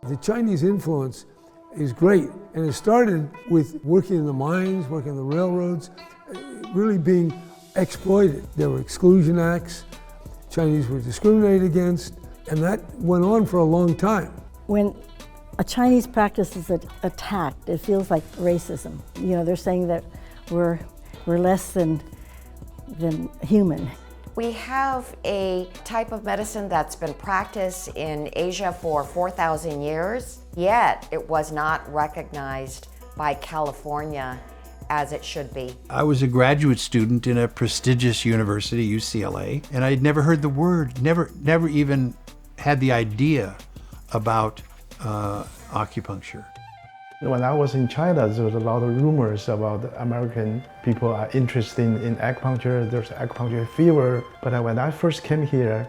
The Chinese influence is great, and it started with working in the mines, working in the railroads, really being exploited. There were exclusion acts, Chinese were discriminated against, and that went on for a long time. When a Chinese practice is attacked, it feels like racism. You know, they're saying that we're less than human. We have a type of medicine that's been practiced in Asia for 4,000 years, yet it was not recognized by California as it should be. I was a graduate student in a prestigious university, UCLA, and I'd never heard the word, never even had the idea about acupuncture. When I was in China, there was a lot of rumors about American people are interested in acupuncture. There's acupuncture fever. But when I first came here,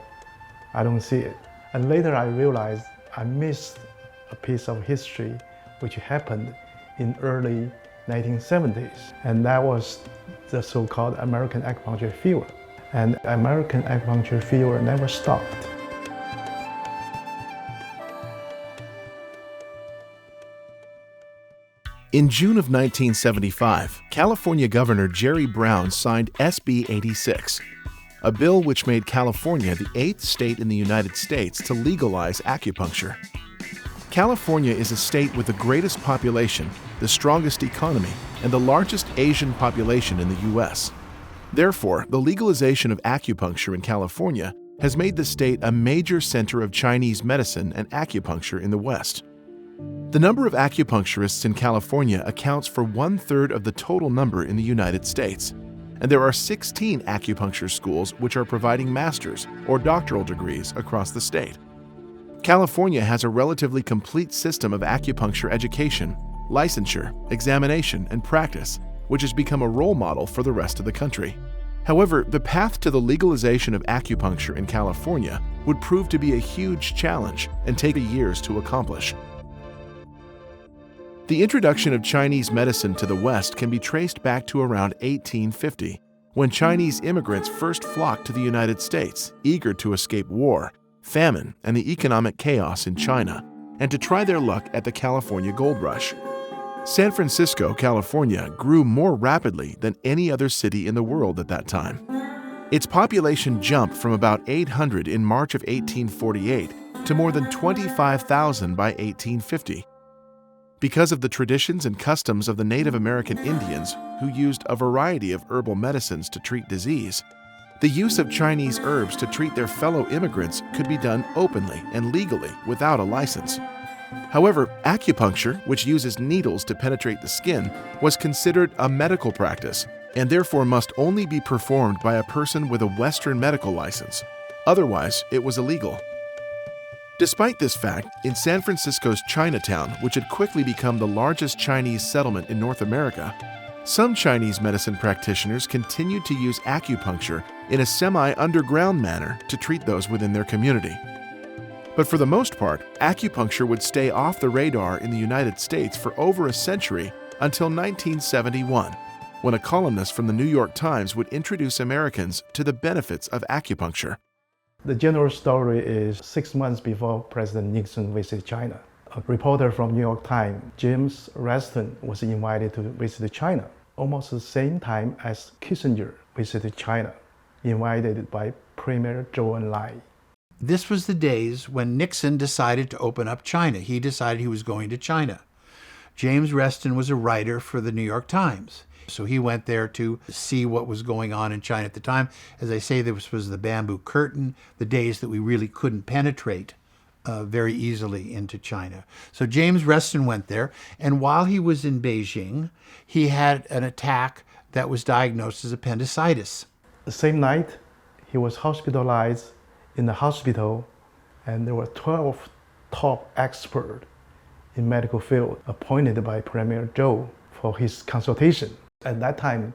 I don't see it. And later I realized I missed a piece of history which happened in early 1970s. And that was the so-called American acupuncture fever. And American acupuncture fever never stopped. In June of 1975, California Governor Jerry Brown signed SB 86, a bill which made California the 8th state in the United States to legalize acupuncture. California is a state with the greatest population, the strongest economy, and the largest Asian population in the U.S. Therefore, the legalization of acupuncture in California has made the state a major center of Chinese medicine and acupuncture in the West. The number of acupuncturists in California accounts for 1/3 of the total number in the United States, and there are 16 acupuncture schools which are providing master's or doctoral degrees across the state. California has a relatively complete system of acupuncture education, licensure, examination, and practice, which has become a role model for the rest of the country. However, the path to the legalization of acupuncture in California would prove to be a huge challenge and take years to accomplish. The introduction of Chinese medicine to the West can be traced back to around 1850, when Chinese immigrants first flocked to the United States, eager to escape war, famine, and the economic chaos in China, and to try their luck at the California gold rush. San Francisco, California, grew more rapidly than any other city in the world at that time. Its population jumped from about 800 in March of 1848 to more than 25,000 by 1850. Because of the traditions and customs of the Native American Indians, who used a variety of herbal medicines to treat disease, the use of Chinese herbs to treat their fellow immigrants could be done openly and legally without a license. However, acupuncture, which uses needles to penetrate the skin, was considered a medical practice and therefore must only be performed by a person with a Western medical license. Otherwise, it was illegal. Despite this fact, in San Francisco's Chinatown, which had quickly become the largest Chinese settlement in North America, some Chinese medicine practitioners continued to use acupuncture in a semi-underground manner to treat those within their community. But for the most part, acupuncture would stay off the radar in the United States for over a century until 1971, when a columnist from the New York Times would introduce Americans to the benefits of acupuncture. The general story is 6 months before President Nixon visited China. A reporter from New York Times, James Reston, was invited to visit China almost the same time as Kissinger visited China, invited by Premier Zhou Enlai. This was the days when Nixon decided to open up China. He decided he was going to China. James Reston was a writer for the New York Times. So he went there to see what was going on in China at the time. As I say, this was the bamboo curtain, the days that we really couldn't penetrate very easily into China. So James Reston went there, and while he was in Beijing, he had an attack that was diagnosed as appendicitis. The same night, he was hospitalized in the hospital, and there were 12 top experts in medical field appointed by Premier Zhou for his consultation. At that time,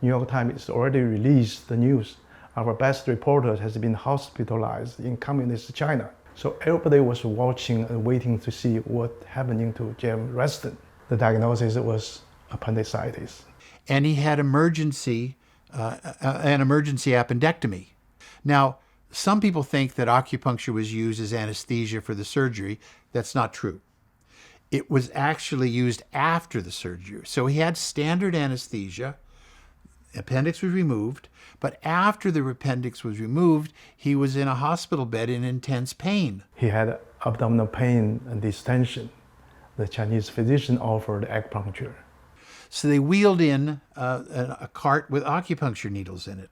New York Times already released the news. Our best reporter has been hospitalized in communist China. So everybody was watching and waiting to see what happening to James Reston. The diagnosis was appendicitis. And he had an emergency appendectomy. Now, Some people think that acupuncture was used as anesthesia for the surgery. That's not true. It was actually used after the surgery. So he had standard anesthesia. Appendix was removed, but after the appendix was removed, he was in a hospital bed in intense pain. He had abdominal pain and distension. The Chinese physician offered acupuncture. So they wheeled in a cart with acupuncture needles in it.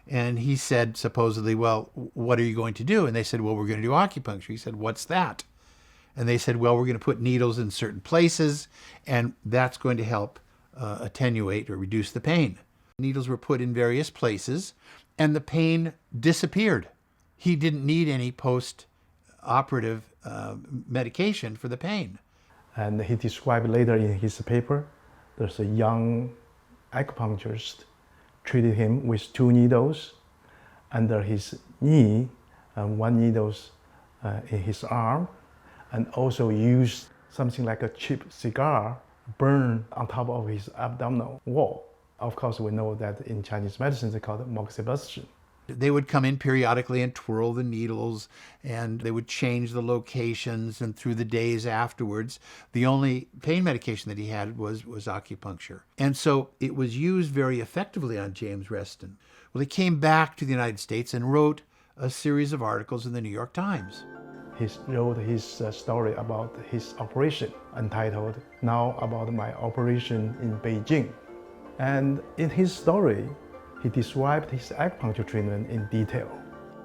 And he said, supposedly, well, what are you going to do? And they said, well, we're going to do acupuncture. He said, what's that? And they said, well, we're going to put needles in certain places, and that's going to help attenuate or reduce the pain. Needles were put in various places, and the pain disappeared. He didn't need any post-operative medication for the pain. And he described later in his paper, there's a young acupuncturist treated him with 2 needles under his knee and 1 needle in his arm, and also used something like a cheap cigar burned on top of his abdominal wall. Of course, we know that in Chinese medicine, they call it moxibustion. They would come in periodically and twirl the needles, and they would change the locations, and through the days afterwards, the only pain medication that he had was acupuncture. And so it was used very effectively on James Reston. Well, he came back to the United States and wrote a series of articles in the New York Times. He wrote his story about his operation, entitled "Now About My Operation in Beijing." And in his story, he described his acupuncture treatment in detail.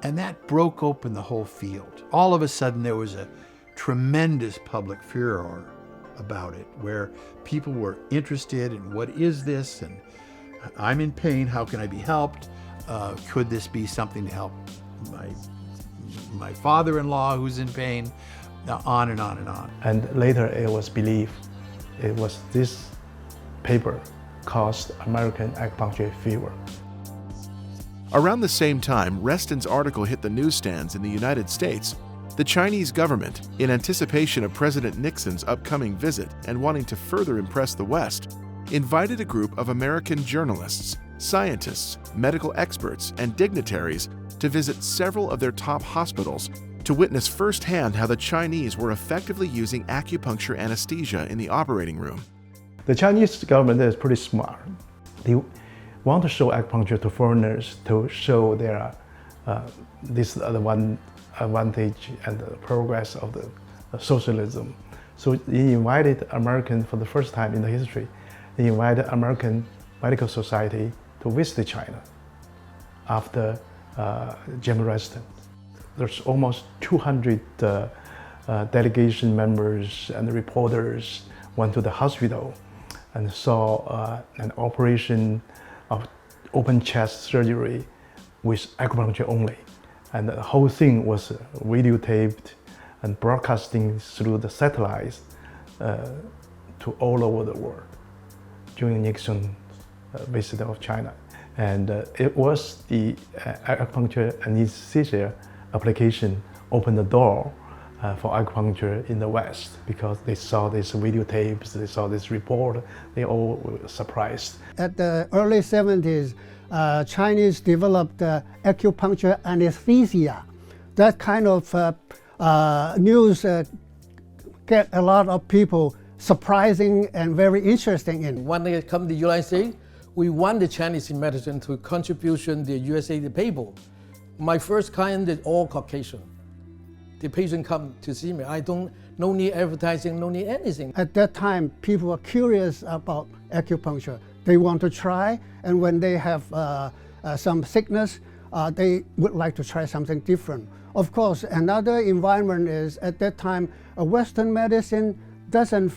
And that broke open the whole field. All of a sudden, there was a tremendous public furor about it, where people were interested in what is this, and I'm in pain, how can I be helped? Could this be something to help my father-in-law who's in pain? On and on and on. And later it was believed it was this paper caused American acupuncture fever. Around the same time Reston's article hit the newsstands in the United States, the Chinese government, in anticipation of President Nixon's upcoming visit and wanting to further impress the West, invited a group of American journalists, scientists, medical experts, and dignitaries to visit several of their top hospitals to witness firsthand how the Chinese were effectively using acupuncture anesthesia in the operating room. The Chinese government is pretty smart. They want to show acupuncture to foreigners to show their this one advantage and the progress of the socialism. So they invited American, for the first time in the history, they invited American Medical Society to visit China after James Reston. There's almost 200 delegation members and reporters went to the hospital and saw an operation of open chest surgery with acupuncture only. And the whole thing was videotaped and broadcasting through the satellites to all over the world during Nixon's visit of China. And it was the acupuncture anesthesia application opened the door for acupuncture in the West, because they saw these videotapes, they saw this report, they all were surprised. At the early 70s, Chinese developed acupuncture anesthesia. That kind of news get a lot of people surprising and very interesting in. When they come to the United States, we want the Chinese medicine to contribution to the USA people. My first client is all Caucasian. The patient come to see me. No need advertising, no need anything. At that time, people were curious about acupuncture. They want to try, and when they have some sickness, they would like to try something different. Of course, another environment is, at that time, Western medicine doesn't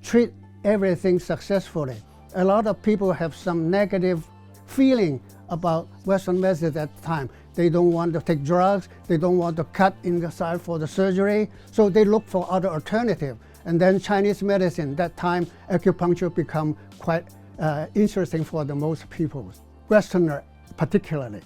treat everything successfully. A lot of people have some negative feeling about Western medicine at that time. They don't want to take drugs, they don't want to cut in the side for the surgery, so they look for other alternatives. And then Chinese medicine, that time acupuncture become quite interesting for the most people, Westerner particularly.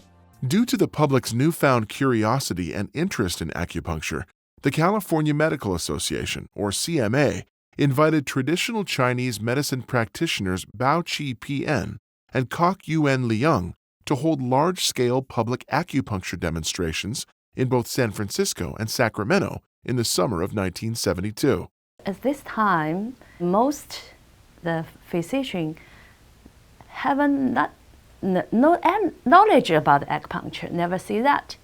Due to the public's newfound curiosity and interest in acupuncture, the California Medical Association, or CMA, invited traditional Chinese medicine practitioners Bao Qi PN and Kok Yuan Liang to hold large-scale public acupuncture demonstrations in both San Francisco and Sacramento in the summer of 1972. At this time, most the physicians haven't no knowledge about acupuncture, never see that.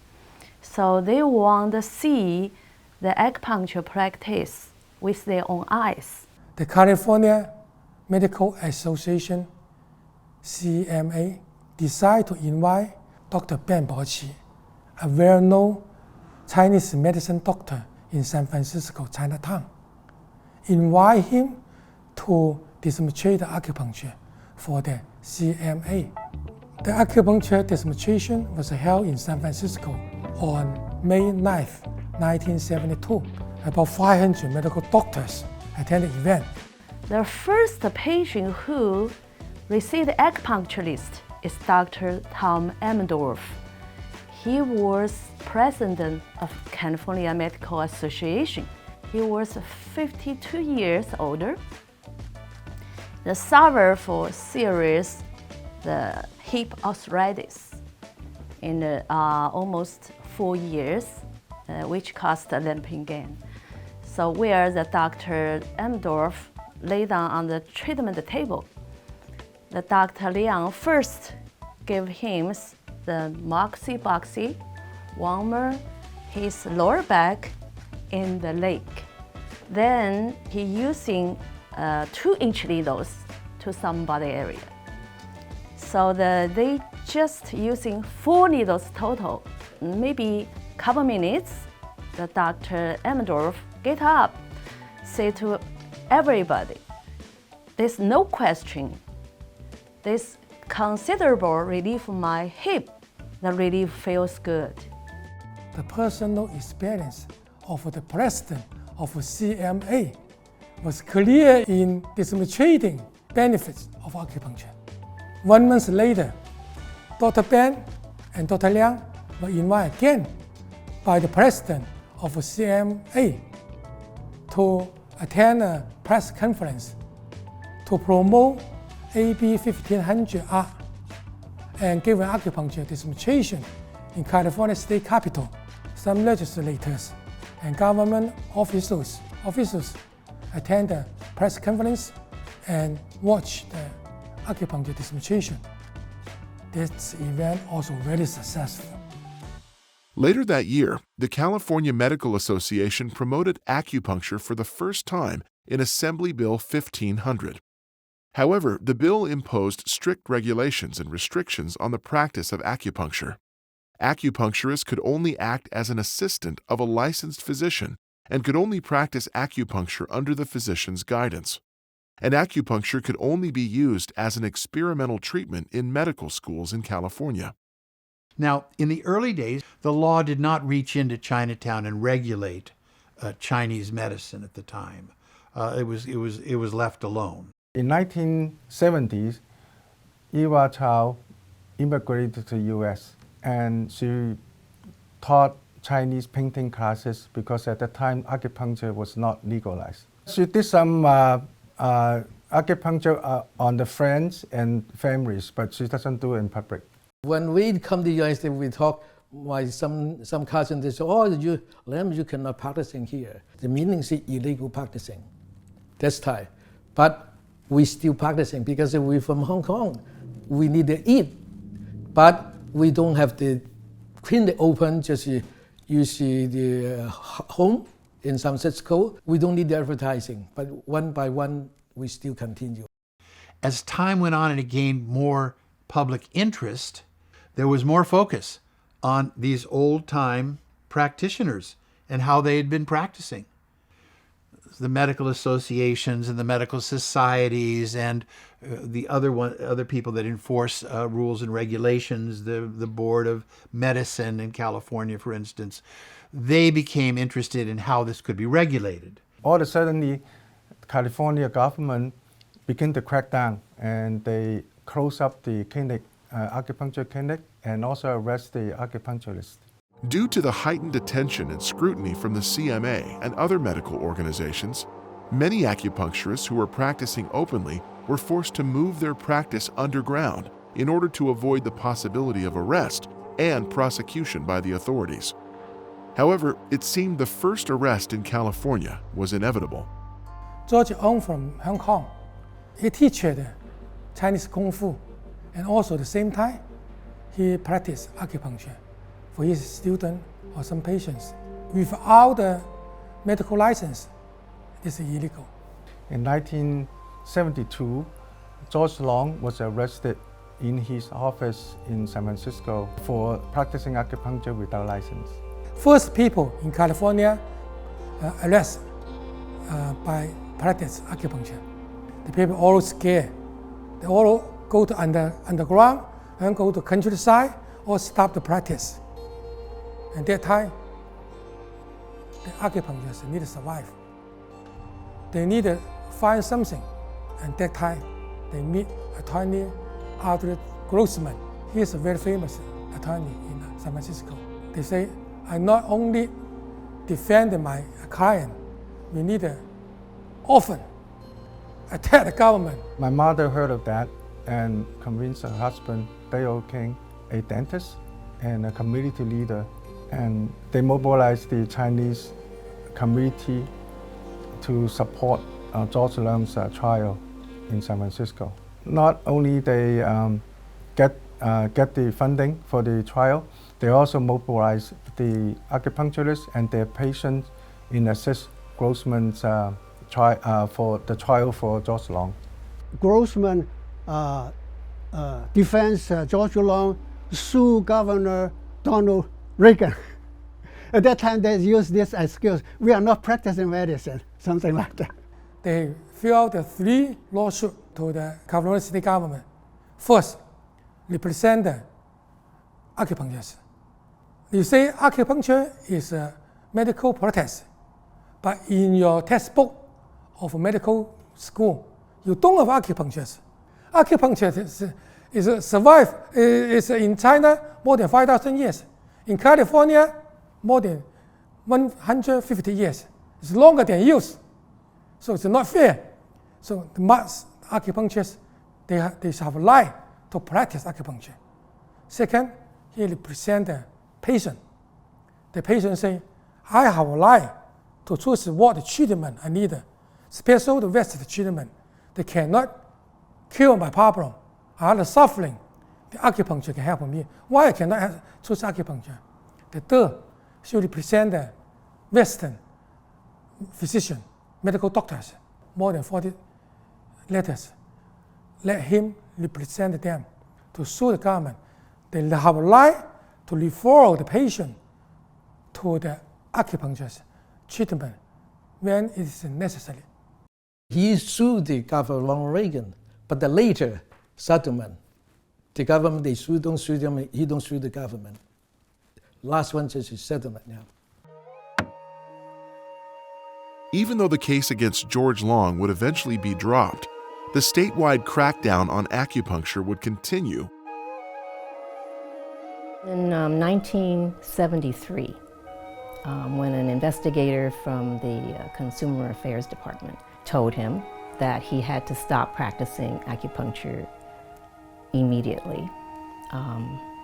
So they want to see the acupuncture practice with their own eyes. The California Medical Association, CMA, decided to invite Dr. Ben Boqi, a well-known Chinese medicine doctor in San Francisco, Chinatown. Invite him to demonstrate acupuncture for the CMA. The acupuncture demonstration was held in San Francisco on May 9th, 1972. About 500 medical doctors attended the event. The first patient who received the acupuncturist is Dr. Tom Amendorf. He was president of California Medical Association. He was 52 years older. He suffered for serious hip arthritis in almost 4 years, which caused a limping gain. So where the Dr. Amendorf lay down on the treatment table, the Dr. Liang first gave him the moxie warmer his lower back and the leg. Then he using 2-inch needles to some body area. So they just using 4 needles total. Maybe a couple minutes, the Dr. Amendorf get up, say to everybody, there's no question, this considerable relief in my hip, the relief feels good. The personal experience of the president of CMA was clear in demonstrating benefits of acupuncture. 1 month later, Dr. Ben and Dr. Liang were invited again by the president of CMA to attend a press conference to promote AB 1500R and give an acupuncture demonstration in California State Capitol. Some legislators and government officials attend the press conference and watch the acupuncture demonstration. This event also very successful. Later that year, the California Medical Association promoted acupuncture for the first time in Assembly Bill 1500. However, the bill imposed strict regulations and restrictions on the practice of acupuncture. Acupuncturists could only act as an assistant of a licensed physician and could only practice acupuncture under the physician's guidance. And acupuncture could only be used as an experimental treatment in medical schools in California. Now, in the early days, the law did not reach into Chinatown and regulate Chinese medicine at the time. It was left alone. In 1970s, Eva Chow immigrated to the U.S. and she taught Chinese painting classes because at that time acupuncture was not legalized. She did some acupuncture on the friends and families, but she doesn't do it in public. When we come to the United States, we talk, some cousins, they say, oh, you cannot practice in here. The meaning is illegal practicing. That's time. But we still practicing because we're from Hong Kong. We need to eat, but we don't have the clinic open, just you see the home in San Francisco. We don't need the advertising, but one by one, we still continue. As time went on and it gained more public interest, there was more focus on these old-time practitioners and how they had been practicing. The medical associations and the medical societies and the other people that enforce rules and regulations, the Board of Medicine in California, for instance, they became interested in how this could be regulated. All of a sudden, the California government began to crack down and they close up the clinic, acupuncture clinic, and also arrest the acupuncturist. Due to the heightened attention and scrutiny from the CMA and other medical organizations, many acupuncturists who were practicing openly were forced to move their practice underground in order to avoid the possibility of arrest and prosecution by the authorities. However, it seemed the first arrest in California was inevitable. George Ong from Hong Kong, he teaches Chinese Kung Fu, and also at the same time, he practiced acupuncture for his students or some patients. Without a medical license, it's illegal. In 1972, George Long was arrested in his office in San Francisco for practicing acupuncture without license. First people in California arrested by practice acupuncture. The people all scared. They all go to underground and go to countryside or stop the practice. At that time, the acupuncturists need to survive. They need to find something. And that time, they meet attorney Arthur Grossman. He is a very famous attorney in San Francisco. They say, I not only defend my client, we need to often attack the government. My mother heard of that and convinced her husband, Dale King, a dentist and a community leader, and they mobilized the Chinese community to support George Long's trial in San Francisco. Not only they get the funding for the trial, they also mobilized the acupuncturists and their patients in assist Grossman's for the trial for George Long. Grossman defends George Long, sue Governor Donald Reagan. At that time, they used this excuse, we are not practicing medicine, something like that. They filed the 3 lawsuits to the California state government. First, represent the acupuncturists. You say acupuncture is a medical practice, but in your textbook of medical school, you don't have acupuncture. Acupuncture is survived is in China more than 5,000 years. In California, more than 150 years. It's longer than yours. So it's not fair. So the mass acupuncturists, they have a right to practice acupuncture. Second, he represents the patient. The patient say, I have a right to choose what treatment I need, special the Western treatment. They cannot cure my problem. I have suffering. The acupuncture can help me. Why I cannot choose acupuncture? The third should represent the Western physician, medical doctors, more than 40 letters. Let him represent them to sue the government. They have a right to refer the patient to the acupuncture treatment when it is necessary. He sued the government Ronald Reagan, but the later settlement, the government, don't sue them, he don't sue the government. Last one is his settlement now. Even though the case against George Long would eventually be dropped, the statewide crackdown on acupuncture would continue. In 1973, when an investigator from the Consumer Affairs Department told him that he had to stop practicing acupuncture immediately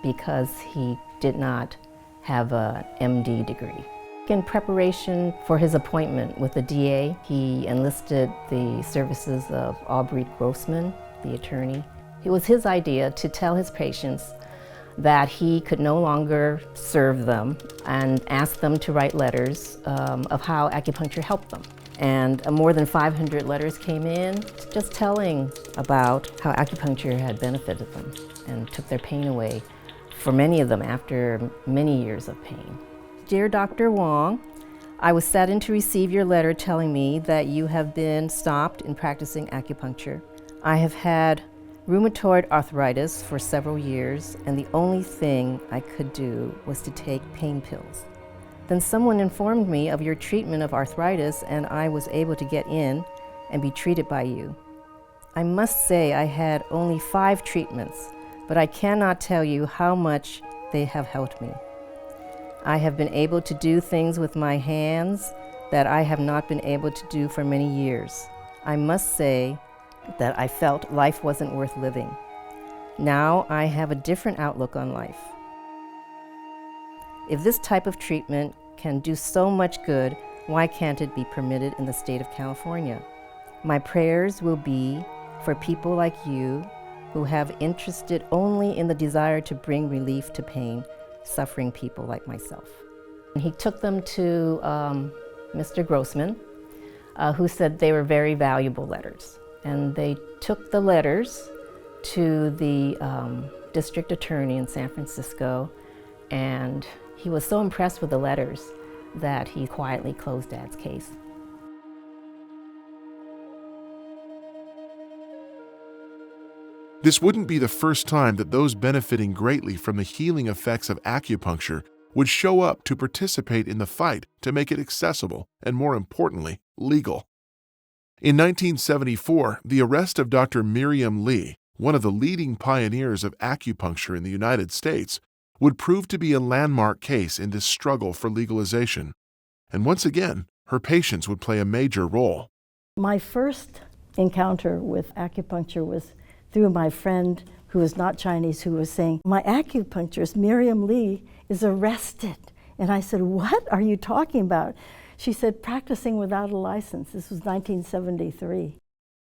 because he did not have an MD degree. In preparation for his appointment with the DA, he enlisted the services of Aubrey Grossman, the attorney. It was his idea to tell his patients that he could no longer serve them and ask them to write letters of how acupuncture helped them. And more than 500 letters came in just telling about how acupuncture had benefited them and took their pain away for many of them after many years of pain. Dear Dr. Wong, I was saddened to receive your letter telling me that you have been stopped in practicing acupuncture. I have had rheumatoid arthritis for several years, and the only thing I could do was to take pain pills. Then someone informed me of your treatment of arthritis, and I was able to get in and be treated by you. I must say I had only 5 treatments, but I cannot tell you how much they have helped me. I have been able to do things with my hands that I have not been able to do for many years. I must say that I felt life wasn't worth living. Now I have a different outlook on life. If this type of treatment can do so much good, why can't it be permitted in the state of California? My prayers will be for people like you who have interested only in the desire to bring relief to pain, suffering people like myself. He took them to Mr. Grossman, who said they were very valuable letters. And they took the letters to the district attorney in San Francisco, and he was so impressed with the letters that he quietly closed Dad's case. This wouldn't be the first time that those benefiting greatly from the healing effects of acupuncture would show up to participate in the fight to make it accessible and, more importantly, legal. In 1974, the arrest of Dr. Miriam Lee, one of the leading pioneers of acupuncture in the United States, would prove to be a landmark case in this struggle for legalization. And once again, her patients would play a major role. My first encounter with acupuncture was through my friend who was not Chinese, who was saying, my acupuncturist, Miriam Lee, is arrested. And I said, what are you talking about? She said, practicing without a license. This was 1973.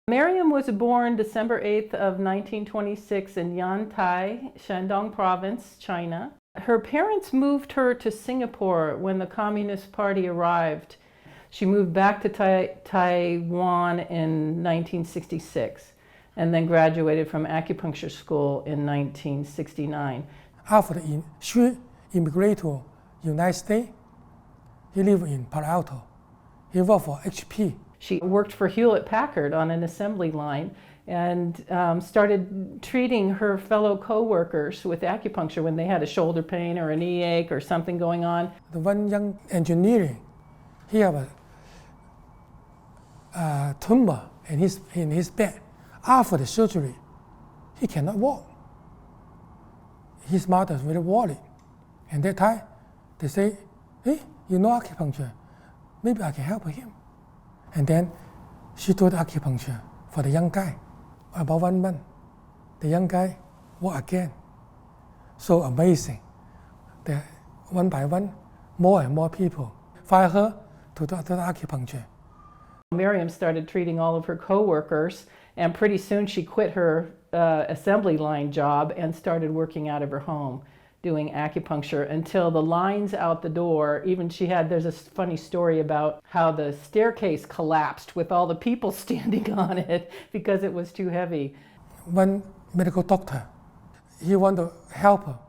Miriam was born December 8th of 1926 in Yantai, Shandong Province, China. Her parents moved her to Singapore when the Communist Party arrived. She moved back to Taiwan in 1966 and then graduated from acupuncture school in 1969. After she immigrated to United States, he lived in Palo Alto. He worked for HP. She worked for Hewlett-Packard on an assembly line and started treating her fellow co-workers with acupuncture when they had a shoulder pain or a knee ache or something going on. The one young engineer, he had a tumor in his back. After the surgery, he cannot walk. His mother is very worried. And that time, they say, hey, you know acupuncture, maybe I can help him. And then she did acupuncture for the young guy. About 1 month, the young guy walked again. So amazing that one by one, more and more people find her to do acupuncture. Miriam started treating all of her co-workers, and pretty soon she quit her assembly line job and started working out of her home doing acupuncture until the lines out the door, there's a funny story about how the staircase collapsed with all the people standing on it because it was too heavy. One medical doctor, he wanted to help her,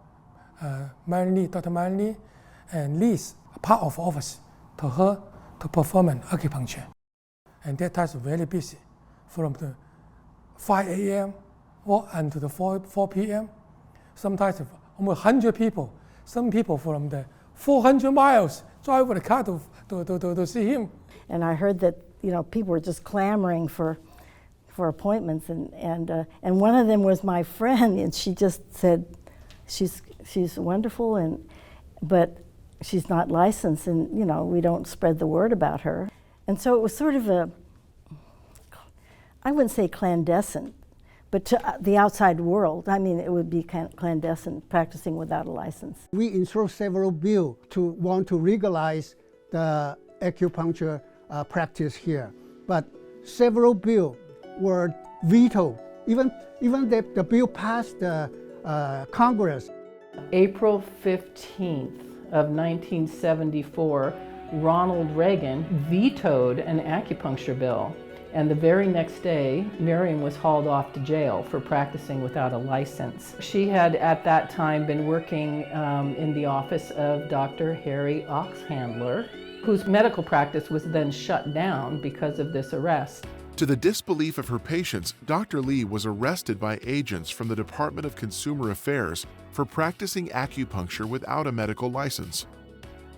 Dr. Miriam Lee, and lease a part of office to her to perform an acupuncture. And that time was very busy, from the 5 a.m. until the 4 p.m. Sometimes almost 100 people. Some people from the 400 miles drive with a car to see him. And I heard that people were just clamoring for appointments, and one of them was my friend, and she just said she's wonderful, but she's not licensed, and we don't spread the word about her. And so it was sort of I wouldn't say clandestine, but to the outside world, it would be clandestine, practicing without a license. We introduced several bills to want to legalize the acupuncture practice here, but several bills were vetoed. Even the bill passed the Congress. April 15th of 1974, Ronald Reagan vetoed an acupuncture bill. And the very next day, Miriam was hauled off to jail for practicing without a license. She had at that time been working in the office of Dr. Harry Oxhandler, whose medical practice was then shut down because of this arrest. To the disbelief of her patients, Dr. Lee was arrested by agents from the Department of Consumer Affairs for practicing acupuncture without a medical license.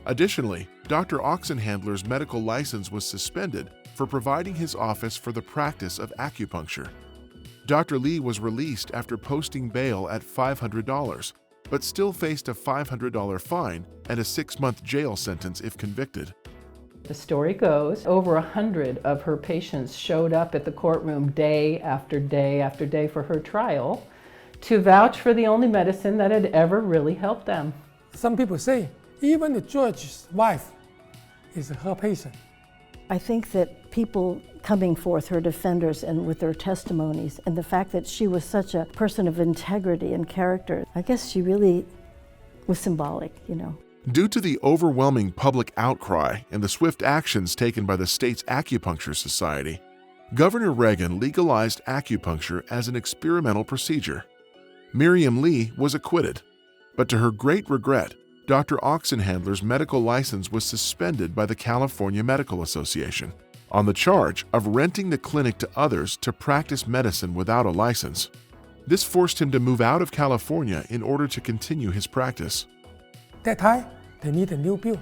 Additionally, Dr. Oxenhandler's medical license was suspended for providing his office for the practice of acupuncture. Dr. Lee was released after posting bail at $500, but still faced a $500 fine and a 6-month jail sentence if convicted. The story goes, over 100 of her patients showed up at the courtroom day after day after day for her trial to vouch for the only medicine that had ever really helped them. Some people say even the George's wife is her patient. I think that people coming forth, her defenders, and with their testimonies, and the fact that she was such a person of integrity and character, I guess she really was symbolic, you know. Due to the overwhelming public outcry and the swift actions taken by the state's Acupuncture Society, Governor Reagan legalized acupuncture as an experimental procedure. Miriam Lee was acquitted, but to her great regret, Dr. Oxenhandler's medical license was suspended by the California Medical Association on the charge of renting the clinic to others to practice medicine without a license. This forced him to move out of California in order to continue his practice. That time, they need a new bill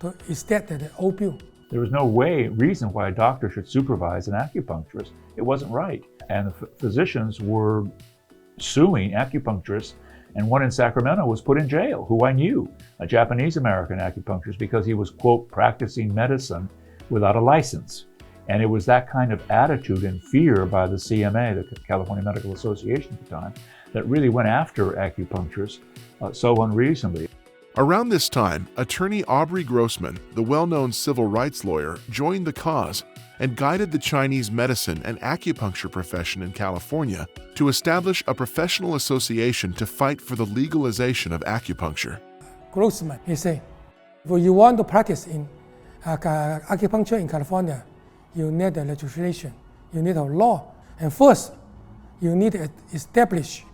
to instead of the old bill. There was no reason why a doctor should supervise an acupuncturist. It wasn't right. And the physicians were suing acupuncturists, and one in Sacramento was put in jail, who I knew, a Japanese-American acupuncturist, because he was, quote, practicing medicine without a license. And it was that kind of attitude and fear by the CMA, the California Medical Association at the time, that really went after acupuncturists so unreasonably. Around this time, attorney Aubrey Grossman, the well-known civil rights lawyer, joined the cause and guided the Chinese medicine and acupuncture profession in California to establish a professional association to fight for the legalization of acupuncture. Grossman, he said, if you want to practice in acupuncture in California, you need a legislation, you need a law, and first, you need to establish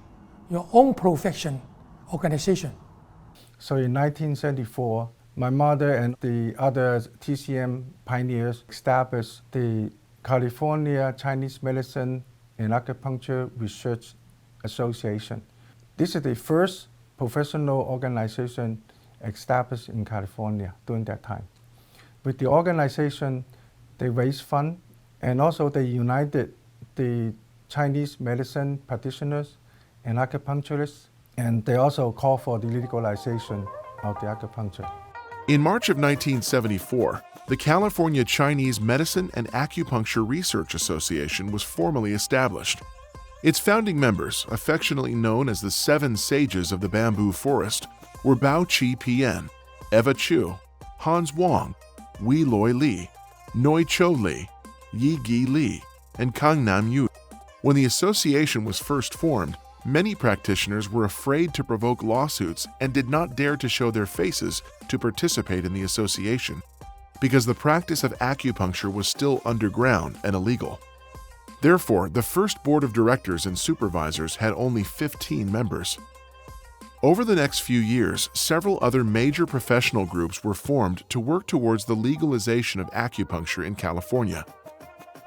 your own profession organization. So in 1974, my mother and the other TCM pioneers established the California Chinese Medicine and Acupuncture Research Association. This is the first professional organization established in California during that time. With the organization, they raised funds, and also they united the Chinese medicine practitioners and acupuncturists, and they also called for the legalization of the acupuncture. In March of 1974, the California Chinese Medicine and Acupuncture Research Association was formally established. Its founding members, affectionately known as the Seven Sages of the Bamboo Forest, were Bao Chi Pian, Eva Chu, Hans Wang, Wei Loi Li, Noi Cho Li, Yi Gi Li, and Kang Nam Yu. When the association was first formed, many practitioners were afraid to provoke lawsuits and did not dare to show their faces to participate in the association, because the practice of acupuncture was still underground and illegal. Therefore, the first board of directors and supervisors had only 15 members. Over the next few years, several other major professional groups were formed to work towards the legalization of acupuncture in California.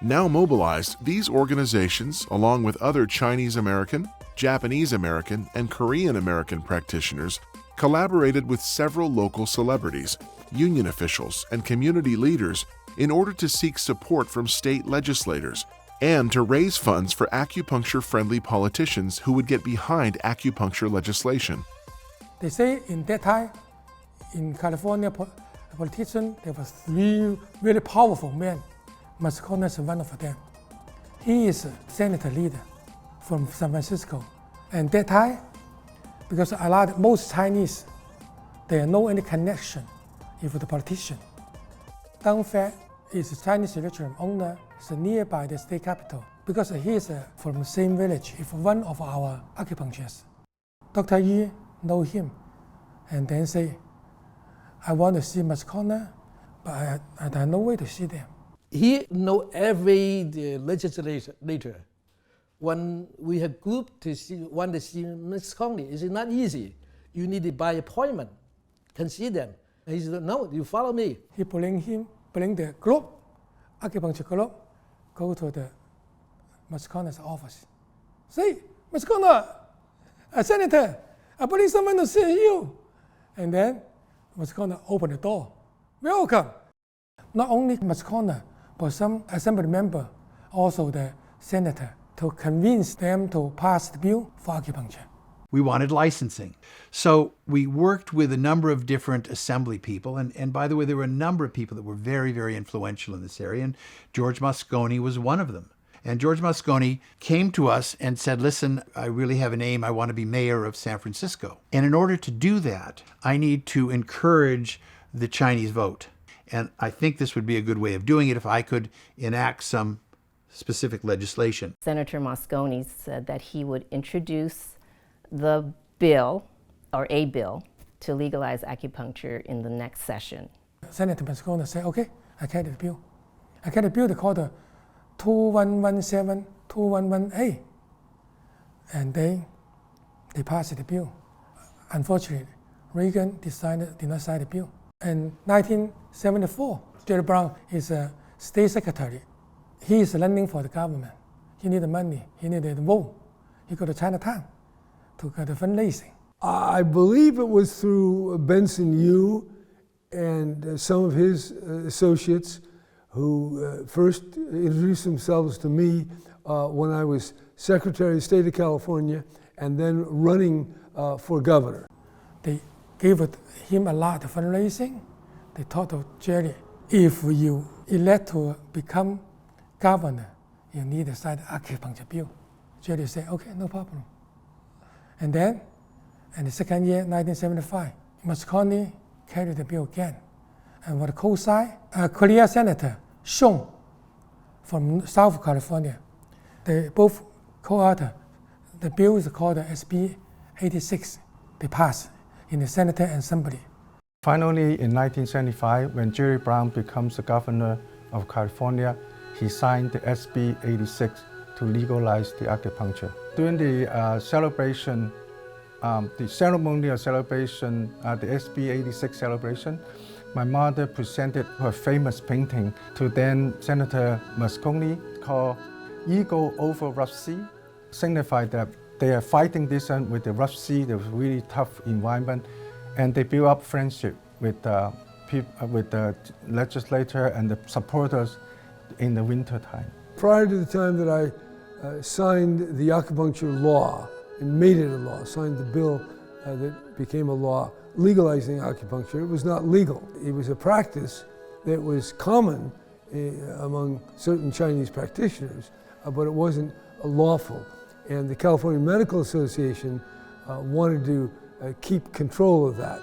Now mobilized, these organizations, along with other Chinese American, Japanese American, and Korean American practitioners, collaborated with several local celebrities, union officials, and community leaders in order to seek support from state legislators and to raise funds for acupuncture-friendly politicians who would get behind acupuncture legislation. They say in that time, in California, politician, there was three really powerful men. Moscona is one of them. He is a senator leader from San Francisco. And that time, because most Chinese, they have no any connection with the politician. Dangfei is a Chinese restaurant owner, is nearby the state capital, because he is from the same village with one of our acupuncturists. Dr. Yi know him, and then say, I want to see Moscona, but I have no way to see them. He know every legislator. When we have group want to see Ms. Conley, it's not easy. You need to by appointment, can see them. And he said, no, you follow me. He bring the group, acupuncture group, go to the Moscona's office. Say, Moscona, a senator, I bring someone to see you. And then Moscona open the door. Welcome. Not only Moscona, but some assembly member, also the senator, to convince them to pass the bill for acupuncture. We wanted licensing. So we worked with a number of different assembly people. And by the way, there were a number of people that were very, very influential in this area. And George Moscone was one of them. And George Moscone came to us and said, listen, I really have an aim. I want to be mayor of San Francisco. And in order to do that, I need to encourage the Chinese vote. And I think this would be a good way of doing it if I could enact some specific legislation. Senator Moscone said that he would introduce the bill, or a bill, to legalize acupuncture in the next session. Senator Moscone said, okay, I carry the bill. I carry the bill called the 2117-2118. And they passed the bill. Unfortunately, Reagan did not sign the bill. In 1974, Jerry Brown is a state secretary. He is running for the government. He needed money. He needed a vote. He go to Chinatown to get the fundraising. I believe it was through Benson Yu and some of his associates who first introduced themselves to me when I was Secretary of State of California and then running for governor. They gave him a lot of fundraising. They told Jerry, if you elect to become governor, you need to sign the acupuncture bill. Jerry said, okay, no problem. And then, in the second year, 1975, Moscone carried the bill again. And for the co-sign, a Korea Senator, Sean, from South California, they both co-authored. The bill is called SB 86. They passed in the Senate Assembly. Finally, in 1975, when Jerry Brown becomes the governor of California, he signed the SB 86 to legalize the acupuncture. During the celebration, the ceremonial celebration, the SB 86 celebration, my mother presented her famous painting to then Senator Moscone called Eagle Over Rough Sea, signified that they are fighting this one with the rough sea, the really tough environment, and they build up friendship with the legislator and the supporters in the winter time. Prior to the time that I signed the acupuncture law and made it a law, signed the bill that became a law legalizing acupuncture, it was not legal. It was a practice that was common among certain Chinese practitioners, but it wasn't lawful. And the California Medical Association wanted to keep control of that.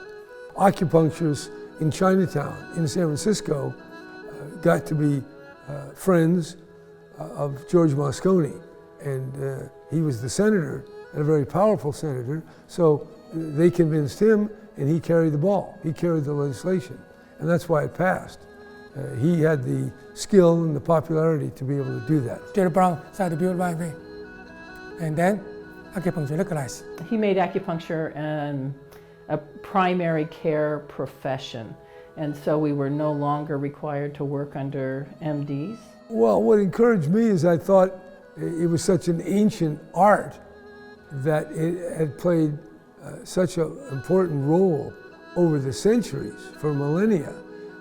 Acupuncturists in Chinatown, in San Francisco, got to be friends of George Moscone. And he was the senator, and a very powerful senator, so they convinced him, and he carried the ball. He carried the legislation, and that's why it passed. He had the skill and the popularity to be able to do that. Jerry Brown signed the bill right away. And then acupuncture legalized. He made acupuncture a primary care profession, and so we were no longer required to work under MDs. Well, what encouraged me is I thought it was such an ancient art that it had played such an important role over the centuries, for millennia,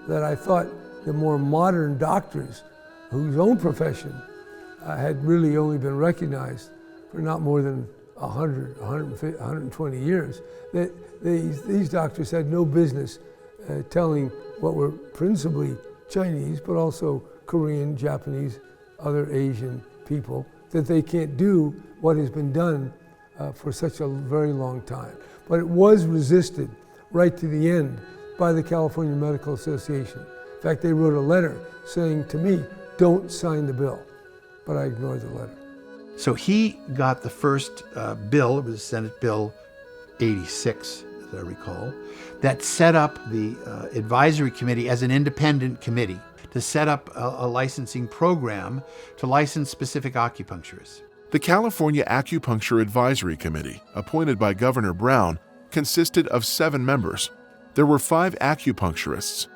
that I thought the more modern doctors whose own profession had really only been recognized for not more than 100, 150, 120 years, that these doctors had no business telling what were principally Chinese, but also Korean, Japanese, other Asian people, that they can't do what has been done for such a very long time. But it was resisted right to the end by the California Medical Association. In fact, they wrote a letter saying to me, don't sign the bill. But I ignored the letter. So he got the first bill, it was Senate Bill 86, as I recall, that set up the advisory committee as an independent committee to set up a licensing program to license specific acupuncturists. The California Acupuncture Advisory Committee, appointed by Governor Brown, consisted of 7 members. There were 5 acupuncturists: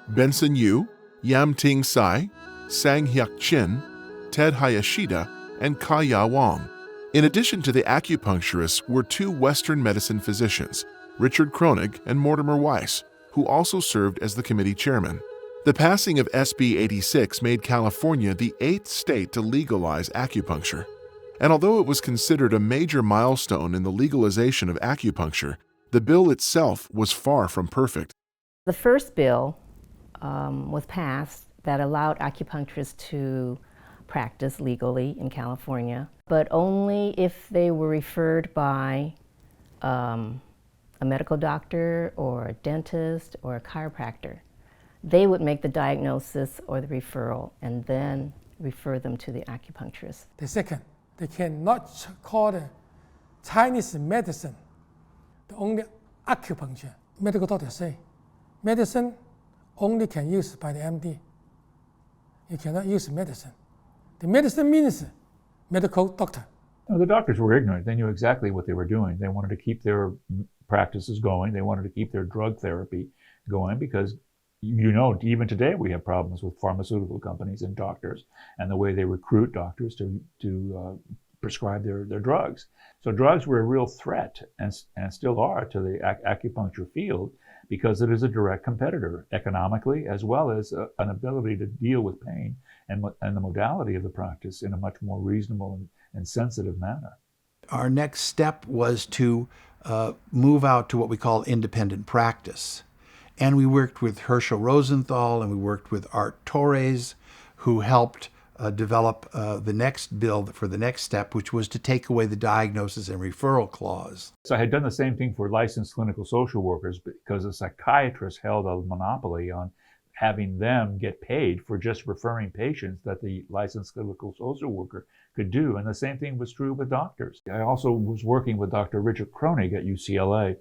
Benson Yu, Yam Ting Sai, Sang Hyuk Chin, Ted Hayashida, and Ka-Ya Wong. In addition to the acupuncturists were 2 Western medicine physicians, Richard Kronig and Mortimer Weiss, who also served as the committee chairman. The passing of SB 86 made California the 8th state to legalize acupuncture. And although it was considered a major milestone in the legalization of acupuncture, the bill itself was far from perfect. The first bill was passed that allowed acupuncturists to practice legally in California, but only if they were referred by a medical doctor or a dentist or a chiropractor. They would make the diagnosis or the referral and then refer them to the acupuncturist. The second, they cannot call the Chinese medicine the only acupuncture. Medical doctors say medicine only can use by the MD. You cannot use medicine. The medicine means medical doctor. No, the doctors were ignorant. They knew exactly what they were doing. They wanted to keep their practices going. They wanted to keep their drug therapy going because, you know, even today we have problems with pharmaceutical companies and doctors and the way they recruit doctors to prescribe their drugs. So drugs were a real threat and still are to the acupuncture field because it is a direct competitor economically as well as an ability to deal with pain and the modality of the practice in a much more reasonable and sensitive manner. Our next step was to move out to what we call independent practice. And we worked with Herschel Rosenthal and we worked with Art Torres, who helped develop the next bill for the next step, which was to take away the diagnosis and referral clause. So I had done the same thing for licensed clinical social workers because the psychiatrists held a monopoly on having them get paid for just referring patients that the licensed clinical social worker could do. And the same thing was true with doctors. I also was working with Dr. Richard Kronig at UCLA,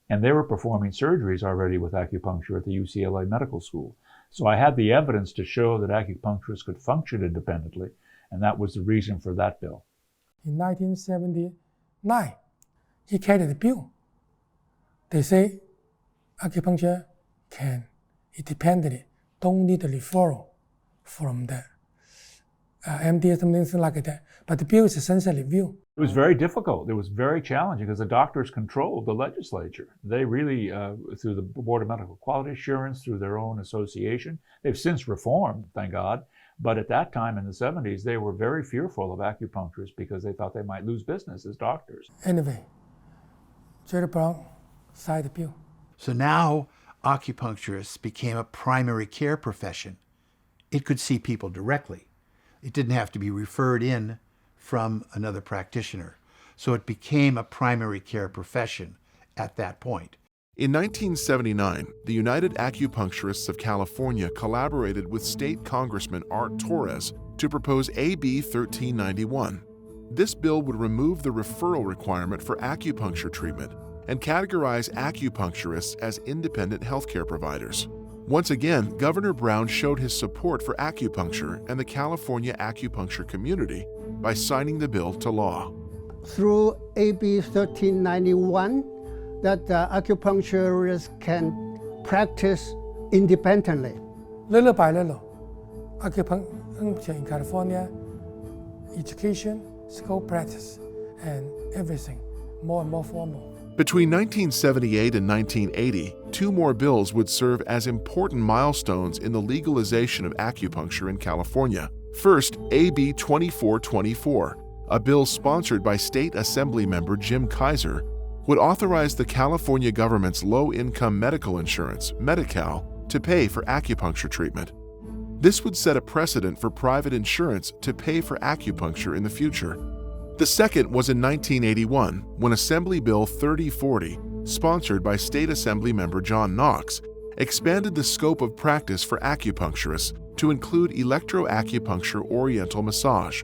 and they were performing surgeries already with acupuncture at the UCLA Medical School. So I had the evidence to show that acupuncturists could function independently, and that was the reason for that bill. In 1979, he carried the bill. They say acupuncture can independently, don't need a referral from the MD or something like that. But the bill is essentially bill. It was very difficult. It was very challenging because the doctors controlled the legislature. They really, through the Board of Medical Quality Assurance, through their own association, they've since reformed, thank God. But at that time in the 70s, they were very fearful of acupuncturists because they thought they might lose business as doctors. Anyway, Jerry Brown signed the bill. So now acupuncturists became a primary care profession. It could see people directly. It didn't have to be referred in from another practitioner. So it became a primary care profession at that point. In 1979, the United Acupuncturists of California collaborated with State Congressman Art Torres to propose AB 1391. This bill would remove the referral requirement for acupuncture treatment and categorize acupuncturists as independent healthcare providers. Once again, Governor Brown showed his support for acupuncture and the California acupuncture community by signing the bill to law. Through AB 1391, that acupuncturists can practice independently. Little by little, acupuncture in California, education, school practice, and everything, more and more formal. Between 1978 and 1980, two more bills would serve as important milestones in the legalization of acupuncture in California. First, AB 2424, a bill sponsored by State Assembly member Jim Kaiser, would authorize the California government's low-income medical insurance, Medi-Cal, to pay for acupuncture treatment. This would set a precedent for private insurance to pay for acupuncture in the future. The second was in 1981, when Assembly Bill 3040, sponsored by State Assembly member John Knox, expanded the scope of practice for acupuncturists to include electroacupuncture oriental massage,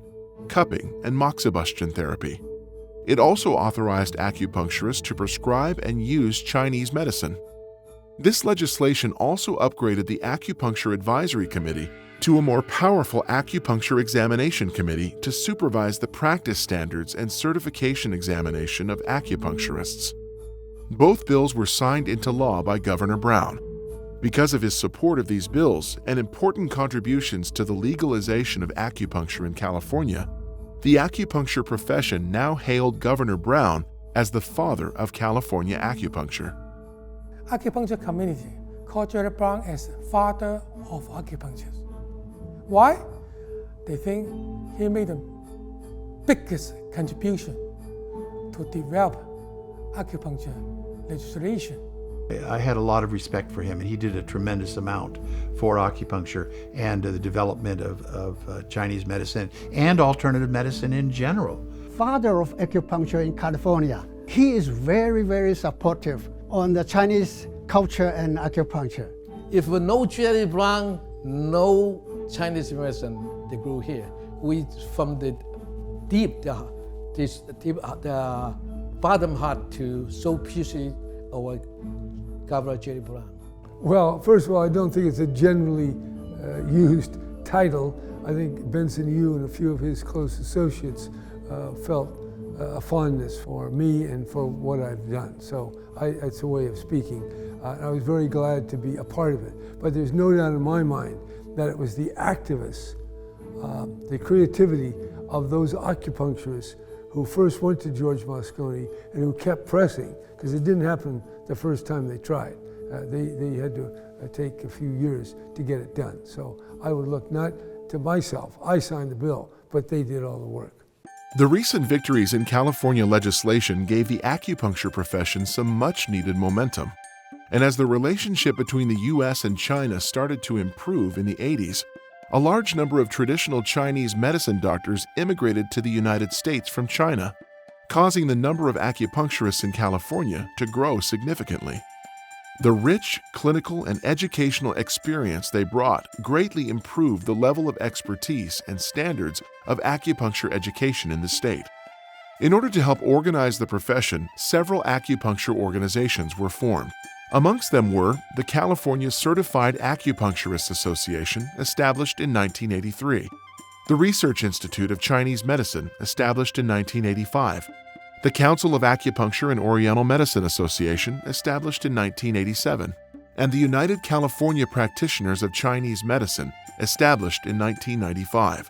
cupping, and moxibustion therapy. It also authorized acupuncturists to prescribe and use Chinese medicine. This legislation also upgraded the Acupuncture Advisory Committee to a more powerful Acupuncture Examination Committee to supervise the practice standards and certification examination of acupuncturists. Both bills were signed into law by Governor Brown. Because of his support of these bills and important contributions to the legalization of acupuncture in California, the acupuncture profession now hailed Governor Brown as the father of California acupuncture. Acupuncture community called Jerry Brown as father of acupuncture. Why? They think he made the biggest contribution to develop acupuncture legislation I had a lot of respect for him, and he did a tremendous amount for acupuncture and the development of Chinese medicine and alternative medicine in general. Father of acupuncture in California, he is very, very supportive on the Chinese culture and acupuncture. If no Jerry Brown, no Chinese medicine, they grew here. We, from the the bottom heart to so appreciate our Governor Jerry Brown. Well, first of all, I don't think it's a generally used title. I think Benson Yu and a few of his close associates felt a fondness for me and for what I've done. So it's a way of speaking. I was very glad to be a part of it. But there's no doubt in my mind that it was the activists, the creativity of those acupuncturists who first went to George Moscone and who kept pressing, because it didn't happen the first time they tried. They had to take a few years to get it done. So I would look not to myself, I signed the bill, but they did all the work. The recent victories in California legislation gave the acupuncture profession some much-needed momentum. And as the relationship between the U.S. and China started to improve in the 80s, a large number of traditional Chinese medicine doctors immigrated to the United States from China, causing the number of acupuncturists in California to grow significantly. The rich clinical and educational experience they brought greatly improved the level of expertise and standards of acupuncture education in the state. In order to help organize the profession, several acupuncture organizations were formed. Amongst them were the California Certified Acupuncturists Association, established in 1983, the Research Institute of Chinese Medicine, established in 1985, the Council of Acupuncture and Oriental Medicine Association, established in 1987, and the United California Practitioners of Chinese Medicine, established in 1995.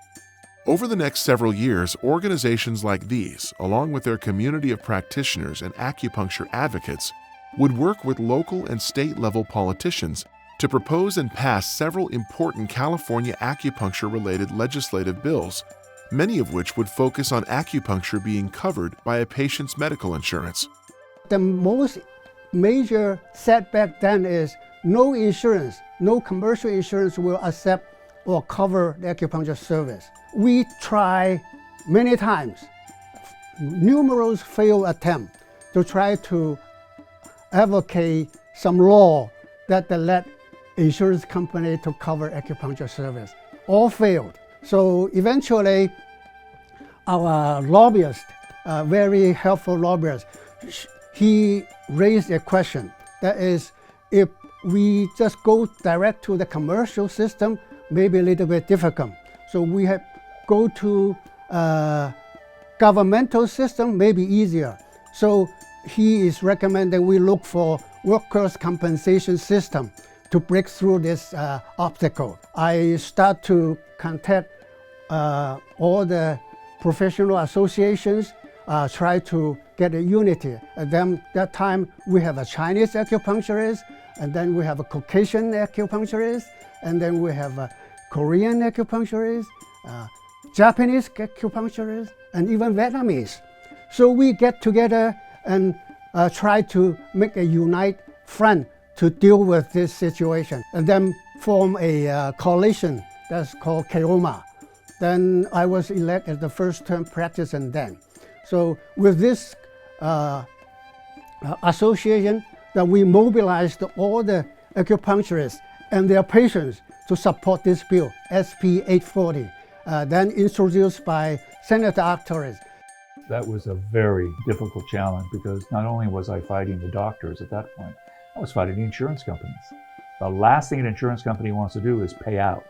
Over the next several years, organizations like these, along with their community of practitioners and acupuncture advocates, would work with local and state-level politicians to propose and pass several important California acupuncture-related legislative bills, many of which would focus on acupuncture being covered by a patient's medical insurance. The most major setback then is no insurance, no commercial insurance will accept or cover the acupuncture service. We try many times, numerous failed attempts to try to advocate some law that let insurance company to cover acupuncture service. All failed. So eventually, our lobbyist, very helpful lobbyist, he raised a question. That is, if we just go direct to the commercial system, maybe a little bit difficult. So we have go to governmental system, maybe easier. So he is recommending we look for workers' compensation system to break through this obstacle. I start to contact all the professional associations, try to get a unity. And then that time we have a Chinese acupuncturist, and then we have a Caucasian acupuncturist, and then we have a Korean acupuncturist, Japanese acupuncturist, and even Vietnamese. So we get together and try to make a unite front to deal with this situation, and then form a coalition that's called KEOMA. Then I was elected as the first term practicing then. So with this association, that we mobilized all the acupuncturists and their patients to support this bill, SB 840, then introduced by Senator Arcturus. That was a very difficult challenge because not only was I fighting the doctors at that point, I was fighting the insurance companies. The last thing an insurance company wants to do is pay out.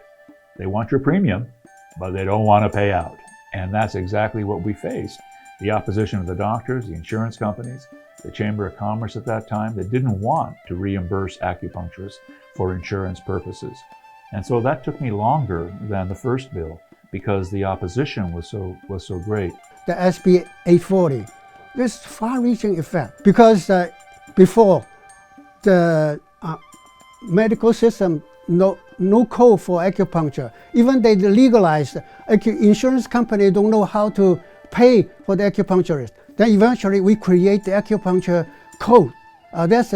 They want your premium, but they don't want to pay out. And that's exactly what we faced. The opposition of the doctors, the insurance companies, the Chamber of Commerce at that time, that didn't want to reimburse acupuncturists for insurance purposes. And so that took me longer than the first bill because the opposition was so great. The SB 840, there's far-reaching effect because before the medical system, no code for acupuncture. Even they legalized, insurance company don't know how to pay for the acupuncturist. Then eventually we create the acupuncture code. That's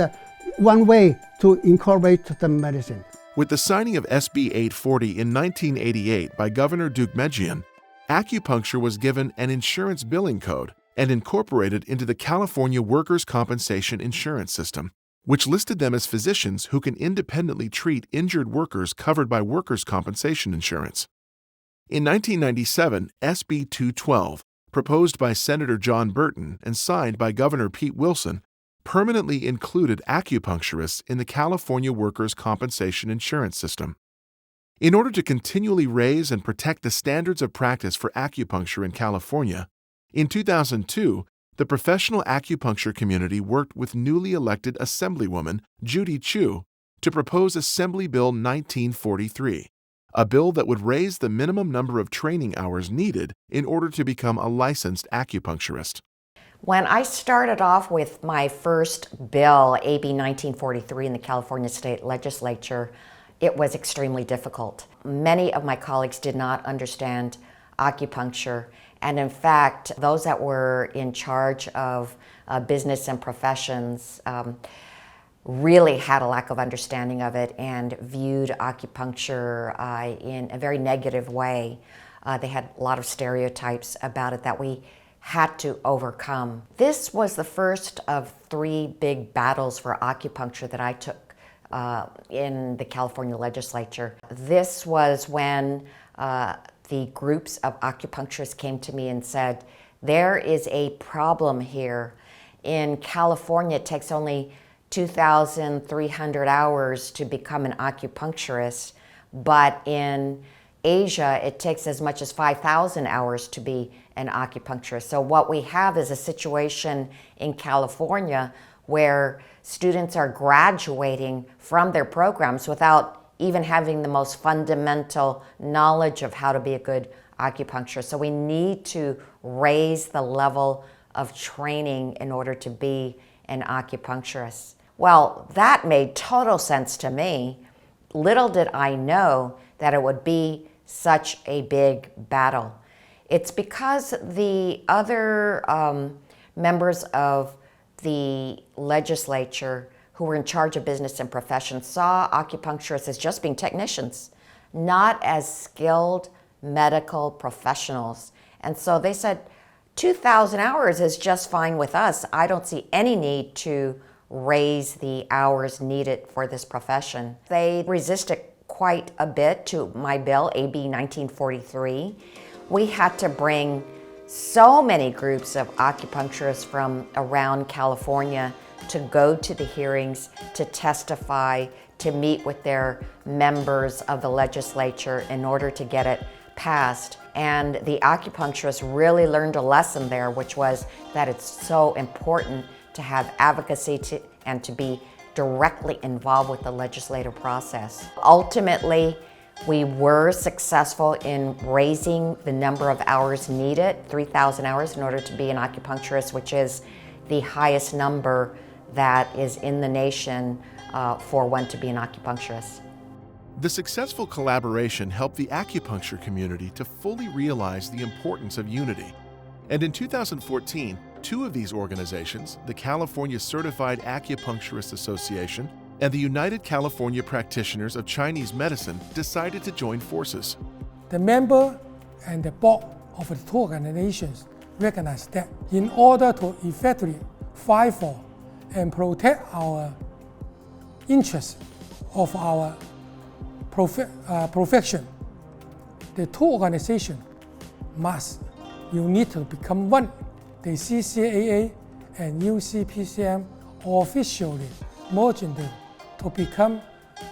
one way to incorporate the medicine. With the signing of SB 840 in 1988 by Governor Deukmejian, acupuncture was given an insurance billing code and incorporated into the California Workers' Compensation Insurance System, which listed them as physicians who can independently treat injured workers covered by workers' compensation insurance. In 1997, SB 212, proposed by Senator John Burton and signed by Governor Pete Wilson, permanently included acupuncturists in the California Workers' Compensation Insurance System. In order to continually raise and protect the standards of practice for acupuncture in California, in 2002, the professional acupuncture community worked with newly elected Assemblywoman Judy Chu to propose Assembly Bill 1943, a bill that would raise the minimum number of training hours needed in order to become a licensed acupuncturist. When I started off with my first bill, AB 1943, in the California State Legislature, it was extremely difficult. Many of my colleagues did not understand acupuncture, and in fact, those that were in charge of business and professions really had a lack of understanding of it and viewed acupuncture in a very negative way. They had a lot of stereotypes about it that we had to overcome. This was the first of 3 big battles for acupuncture that I took in the California legislature. This was when the groups of acupuncturists came to me and said, there is a problem here. In California, it takes only 2,300 hours to become an acupuncturist, but in Asia, it takes as much as 5,000 hours to be an acupuncturist. So what we have is a situation in California where students are graduating from their programs without even having the most fundamental knowledge of how to be a good acupuncturist. So we need to raise the level of training in order to be an acupuncturist. Well, that made total sense to me. Little did I know that it would be such a big battle. It's because the other members of the legislature who were in charge of business and professions saw acupuncturists as just being technicians, not as skilled medical professionals. And so they said, 2,000 hours is just fine with us. I don't see any need to raise the hours needed for this profession. They resisted quite a bit to my bill, AB 1943. We had to bring so many groups of acupuncturists from around California to go to the hearings, to testify, to meet with their members of the legislature in order to get it passed. And the acupuncturists really learned a lesson there, which was that it's so important to have advocacy and to be directly involved with the legislative process. Ultimately, we were successful in raising the number of hours needed, 3,000 hours in order to be an acupuncturist, which is the highest number that is in the nation for one to be an acupuncturist. The successful collaboration helped the acupuncture community to fully realize the importance of unity. And in 2014, 2 of these organizations, the California Certified Acupuncturist Association and the United California Practitioners of Chinese Medicine, decided to join forces. The member and the board of the 2 organizations recognized that in order to effectively fight for and protect our interests of our profession, the 2 organizations must unite to become one. The CCAA and UCPCM officially merged to become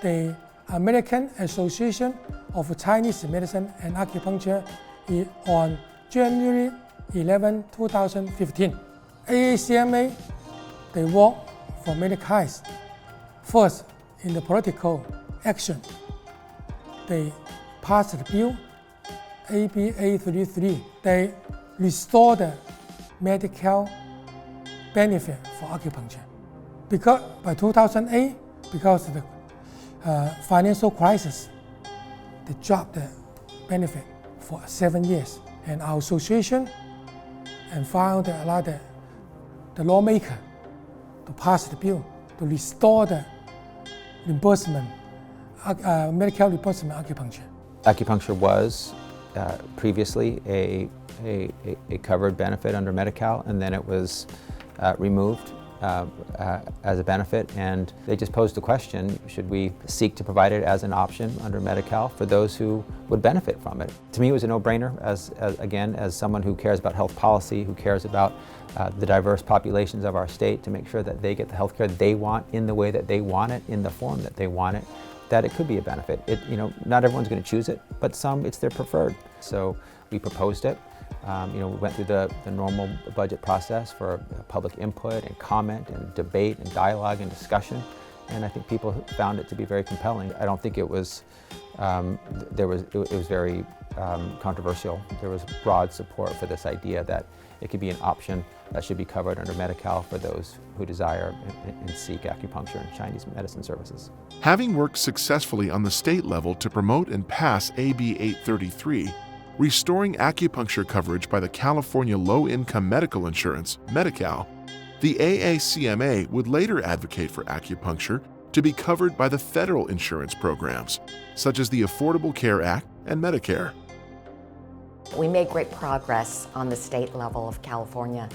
the American Association of Chinese Medicine and Acupuncture on January 11, 2015. AACMA, they work for many kinds. First, in the political action, they passed the bill, AB 833. They restored the medical benefit for acupuncture. Because by 2008, because of the financial crisis, they dropped the benefit for 7 years. And our association and found the lawmaker to pass the bill to to restore the reimbursement, Medicare reimbursement acupuncture. Acupuncture was previously a covered benefit under Medi-Cal, and then it was removed as a benefit, and they just posed the question, should we seek to provide it as an option under Medi-Cal for those who would benefit from it? To me, it was a no-brainer, as someone who cares about health policy, who cares about the diverse populations of our state, to make sure that they get the health care they want in the way that they want it, in the form that they want it, that it could be a benefit. Not everyone's going to choose it, but some, it's their preferred. So we proposed it. We went through the normal budget process for public input and comment and debate and dialogue and discussion, and I think people found it to be very compelling. I don't think it was it was very controversial. There was broad support for this idea that it could be an option that should be covered under Medi-Cal for those who desire and seek acupuncture and Chinese medicine services. Having worked successfully on the state level to promote and pass AB 833, restoring acupuncture coverage by the California Low-Income Medical Insurance, Medi-Cal, the AACMA would later advocate for acupuncture to be covered by the federal insurance programs, such as the Affordable Care Act and Medicare. We made great progress on the state level of California,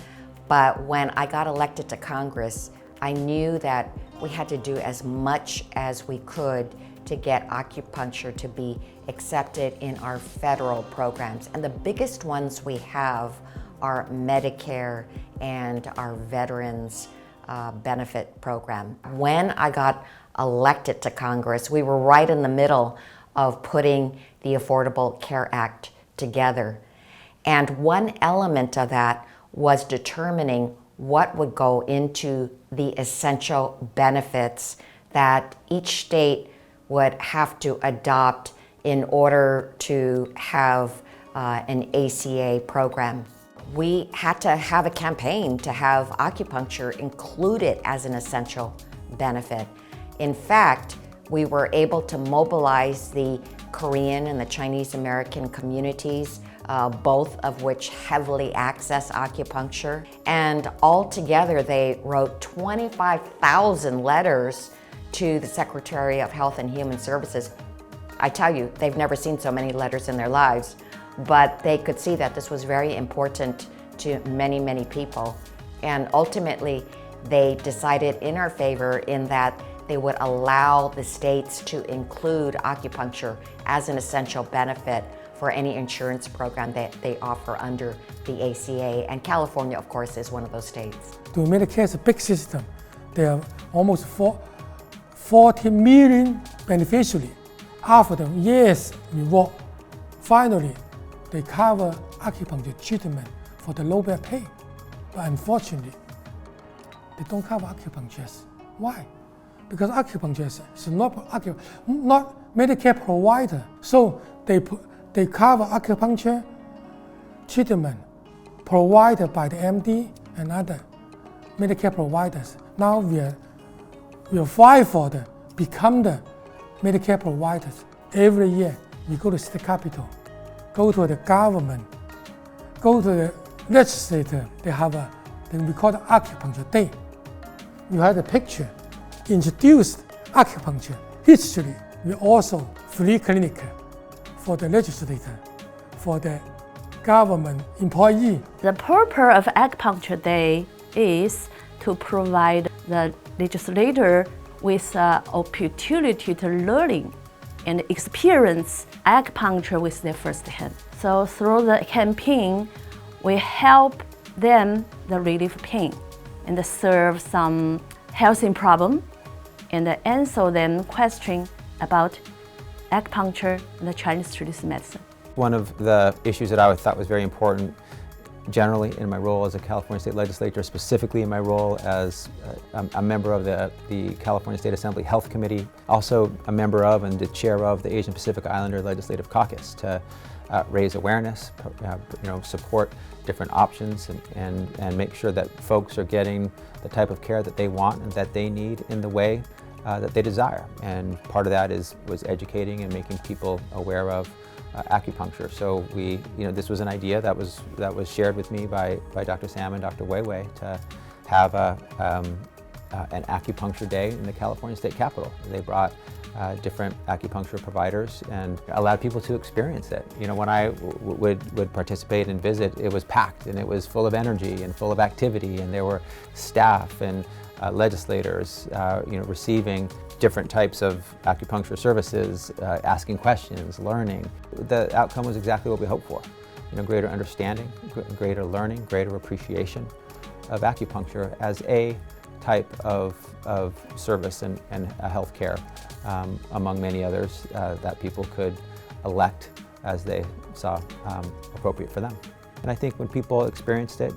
but when I got elected to Congress, I knew that we had to do as much as we could to get acupuncture to be accepted in our federal programs. And the biggest ones we have are Medicare and our Veterans Benefit Program. When I got elected to Congress, we were right in the middle of putting the Affordable Care Act together. And one element of that was determining what would go into the essential benefits that each state would have to adopt in order to have an ACA program. We had to have a campaign to have acupuncture included as an essential benefit. In fact, we were able to mobilize the Korean and the Chinese American communities, both of which heavily access acupuncture. And altogether, they wrote 25,000 letters to the Secretary of Health and Human Services. I tell you, they've never seen so many letters in their lives, but they could see that this was very important to many, many people. And ultimately, they decided in our favor in that they would allow the states to include acupuncture as an essential benefit for any insurance program that they offer under the ACA. And California, of course, is one of those states. To Medicare is a big system. There are almost 40 million beneficiaries. After the years we work, finally, they cover acupuncture treatment for the low back pain. But unfortunately, they don't cover acupuncture. Why? Because acupuncture is not Medicare provider. So they cover acupuncture treatment provided by the MD and other Medicare providers. Now we fight for become the Medicare providers. Every year we go to state capitol, go to the government, go to the legislature. They have a thing we call the Acupuncture Day. You have the picture, introduced acupuncture history. We also free clinic for the legislator, for the government employee. The purpose of Acupuncture Day is to provide the legislator with an opportunity to learning and experience acupuncture with their first hand. So through the campaign, we help them the relief pain and serve some health problem and answer them question about acupuncture and the Chinese traditional medicine. One of the issues that I thought was very important generally in my role as a California State Legislator, specifically in my role as a member of the California State Assembly Health Committee, also a member of and the chair of the Asian Pacific Islander Legislative Caucus, to raise awareness, support different options and make sure that folks are getting the type of care that they want and that they need in the way that they desire. And part of that was educating and making people aware of acupuncture. So this was an idea that was shared with me by Dr. Sam and Dr. Weiwei to have an acupuncture day in the California State Capitol. They brought different acupuncture providers and allowed people to experience it. You know, when I would participate and visit, it was packed and it was full of energy and full of activity, and there were staff and legislators, receiving different types of acupuncture services, asking questions, learning. The outcome was exactly what we hoped for. You know, greater understanding, greater learning, greater appreciation of acupuncture as a type of service and healthcare, among many others that people could elect as they saw appropriate for them. And I think when people experienced it,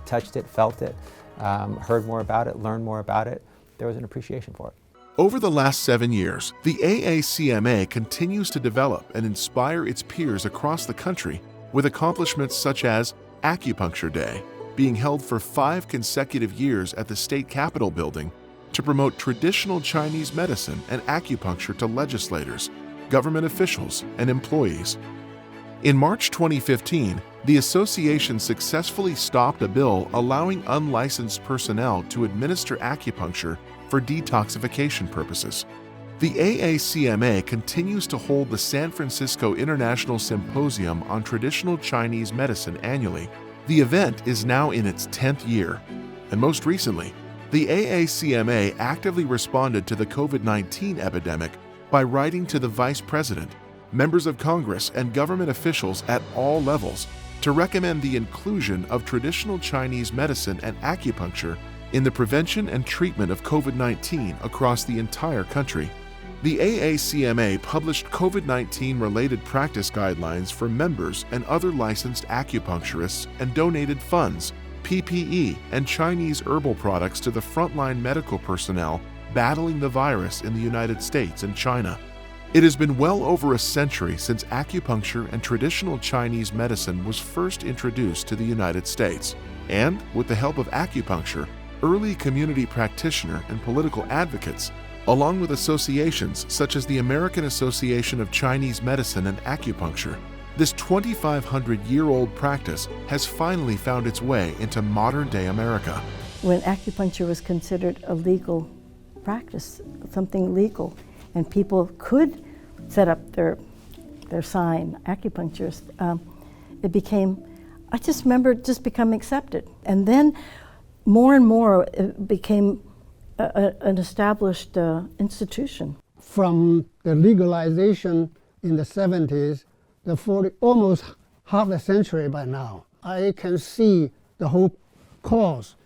touched it, felt it, heard more about it, learned more about it, there was an appreciation for it. Over the last 7 years, the AACMA continues to develop and inspire its peers across the country with accomplishments such as Acupuncture Day, being held for 5 consecutive years at the State Capitol building to promote traditional Chinese medicine and acupuncture to legislators, government officials, and employees. In March 2015, the association successfully stopped a bill allowing unlicensed personnel to administer acupuncture for detoxification purposes. The AACMA continues to hold the San Francisco International Symposium on Traditional Chinese Medicine annually. The event is now in its 10th year, and most recently, the AACMA actively responded to the COVID-19 epidemic by writing to the Vice President, members of Congress, and government officials at all levels to recommend the inclusion of traditional Chinese medicine and acupuncture in the prevention and treatment of COVID-19 across the entire country. The AACMA published COVID-19 related practice guidelines for members and other licensed acupuncturists and donated funds, PPE, and Chinese herbal products to the frontline medical personnel battling the virus in the United States and China. It has been well over a century since acupuncture and traditional Chinese medicine was first introduced to the United States, and with the help of acupuncture, early community practitioner and political advocates, along with associations such as the American Association of Chinese Medicine and Acupuncture, this 2,500-year-old practice has finally found its way into modern-day America. When acupuncture was considered a legal practice, something legal, and people could set up their sign, acupuncturist, it became, I just remember it just become accepted. And then more and more it became an established institution. From the legalization in the 70s, almost half a century by now, I can see the whole course,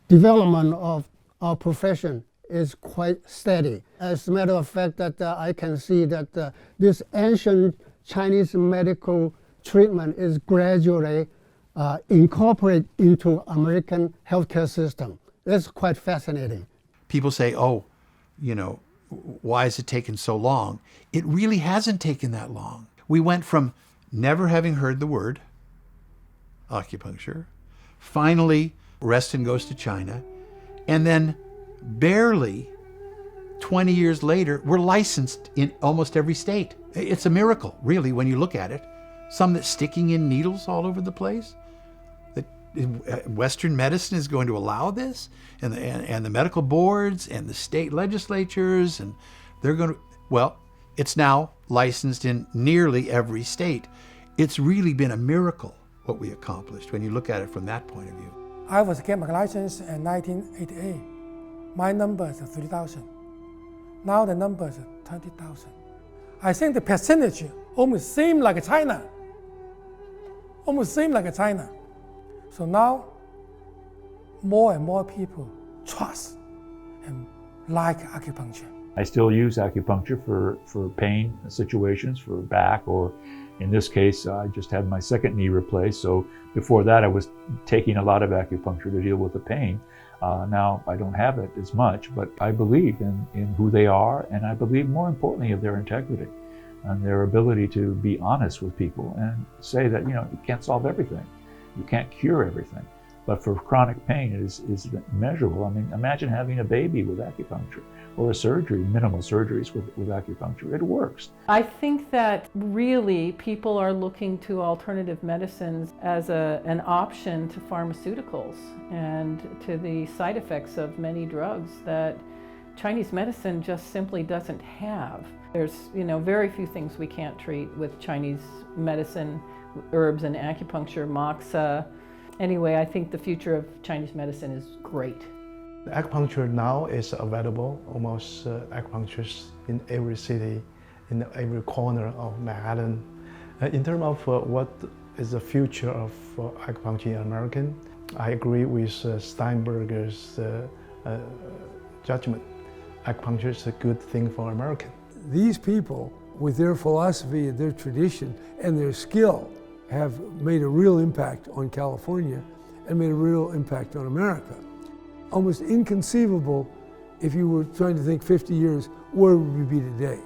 development of our profession is quite steady. As a matter of fact, that I can see that this ancient Chinese medical treatment is gradually incorporated into American healthcare system. That's quite fascinating. People say, why has it taken so long? It really hasn't taken that long. We went from never having heard the word acupuncture, finally Reston goes to China, and then barely 20 years later, we're licensed in almost every state. It's a miracle, really, when you look at it. Some that's sticking in needles all over the place. Western medicine is going to allow this, and the medical boards and the state legislatures, and they're going to, well, it's now licensed in nearly every state. It's really been a miracle what we accomplished when you look at it from that point of view. I was get my license in 1988. My number is 3,000. Now the number is 20,000. I think the percentage almost same like China. Almost same like China. So now, more and more people trust and like acupuncture. I still use acupuncture for pain situations, for back, or in this case, I just had my second knee replaced. So before that, I was taking a lot of acupuncture to deal with the pain. Now I don't have it as much, but I believe in who they are, and I believe more importantly of their integrity and their ability to be honest with people and say that, you can't solve everything. You can't cure everything, but for chronic pain, it is measurable. I mean, imagine having a baby with acupuncture, or a surgery, minimal surgeries with acupuncture. It works. I think that really people are looking to alternative medicines as an option to pharmaceuticals and to the side effects of many drugs that Chinese medicine just simply doesn't have. There's, very few things we can't treat with Chinese medicine, herbs and acupuncture, moxa. Anyway, I think the future of Chinese medicine is great. Acupuncture now is available, almost acupuncturists in every city, in every corner of Manhattan. In terms of what is the future of acupuncture in America, I agree with Steinberger's judgment. Acupuncture is a good thing for America. These people, with their philosophy and their tradition and their skill, have made a real impact on California and made a real impact on America. Almost inconceivable if you were trying to think 50 years, where would we be today?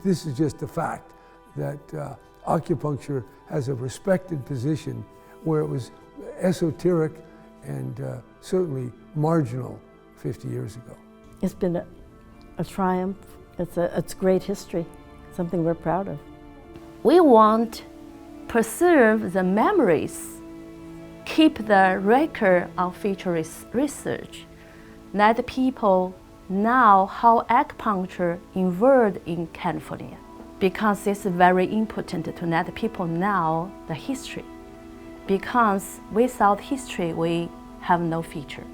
This is just a fact that acupuncture has a respected position where it was esoteric and certainly marginal 50 years ago. It's been a triumph. It's great history, something we're proud of. We want to preserve the memories, keep the record of future research, let people know how acupuncture evolved in California, because it's very important to let people know the history, because without history we have no future.